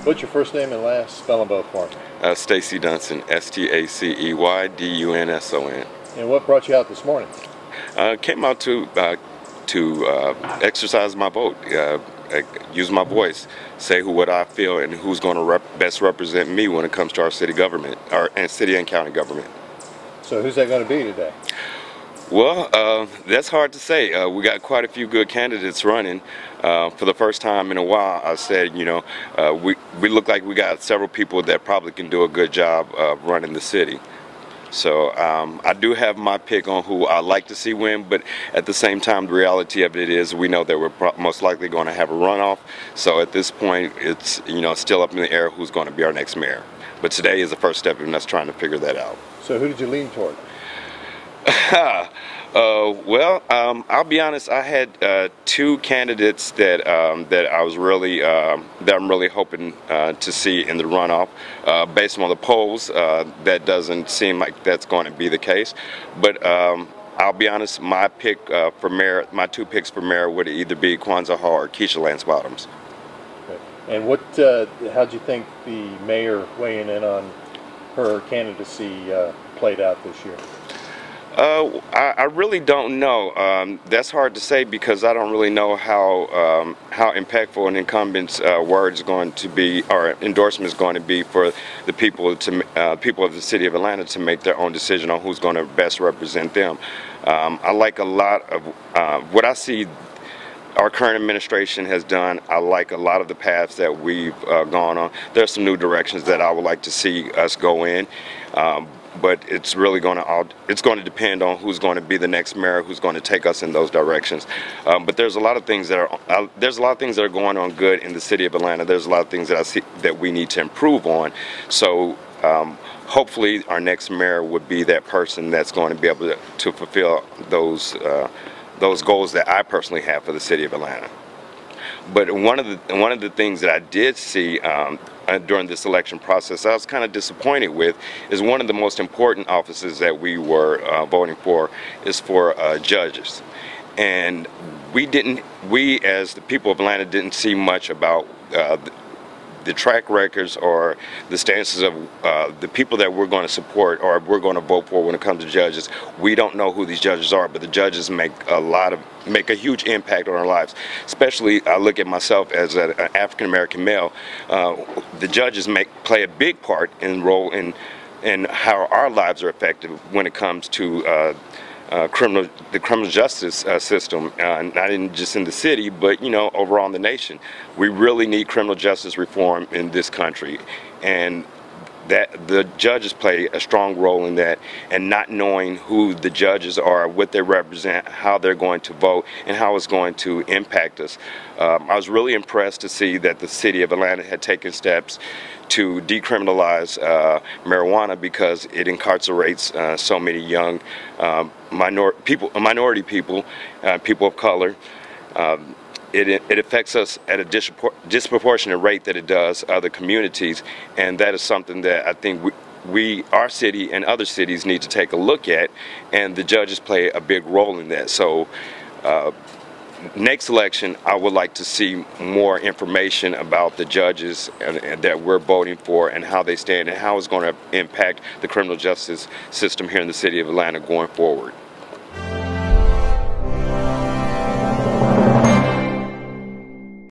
What's your first name and last? Spell them both for me. Stacey Dunson, Staceydunson. And what brought you out this morning? Came out to exercise my vote, use my voice, say what I feel and who's going to best represent me when it comes to our city government, and city and county government. So who's that going to be today? Well, that's hard to say. We got quite a few good candidates running. For the first time in a while, I said, you know, we look like we got several people that probably can do a good job of running the city. So I do have my pick on who I like to see win, but at the same time, the reality of it is we know that we're most likely going to have a runoff. So at this point, it's, you know, still up in the air who's going to be our next mayor. But today is the first step in us trying to figure that out. So who did you lean toward? I'll be honest. I had two candidates that I was really that I'm really hoping to see in the runoff. Based on the polls, that doesn't seem like that's going to be the case. But I'll be honest. My pick for mayor, my two picks for mayor would either be Kwanzaa Hall or Keisha Lance Bottoms. Okay. And how'd you think the mayor weighing in on her candidacy played out this year? I really don't know. That's hard to say because I don't really know how impactful an incumbent's word is going to be, or endorsement is going to be for the people of the city of Atlanta to make their own decision on who's going to best represent them. I like a lot of what I see our current administration has done. I like a lot of the paths that we've gone on. There's some new directions that I would like to see us go in. But it's really going to depend on who's going to be the next mayor, who's going to take us in those directions. But there's a lot of things that are going on good in the city of Atlanta. There's a lot of things that I see that we need to improve on. So hopefully our next mayor would be that person that's going to be able to fulfill those goals that I personally have for the city of Atlanta. But one of the things that I did see during this election process, I was kind of disappointed with, is one of the most important offices that we were voting for is for judges, and we as the people of Atlanta didn't see much about the track records or the stances of the people that we're going to support or we're going to vote for when it comes to judges. We don't know who these judges are, but the judges make a huge impact on our lives. Especially, I look at myself as an African American male. The judges play a big part in how our lives are affected when it comes to the criminal justice system, not just in the city, but overall in the nation. We really need criminal justice reform in this country, and that the judges play a strong role in that, and not knowing who the judges are, what they represent, how they're going to vote, and how it's going to impact us. I was really impressed to see that the city of Atlanta had taken steps to decriminalize marijuana because it incarcerates so many young minority people, people of color. It affects us at a disproportionate rate that it does other communities, and that is something that I think our city and other cities need to take a look at, and the judges play a big role in that. So next election, I would like to see more information about the judges and that we're voting for, and how they stand and how it's going to impact the criminal justice system here in the city of Atlanta going forward.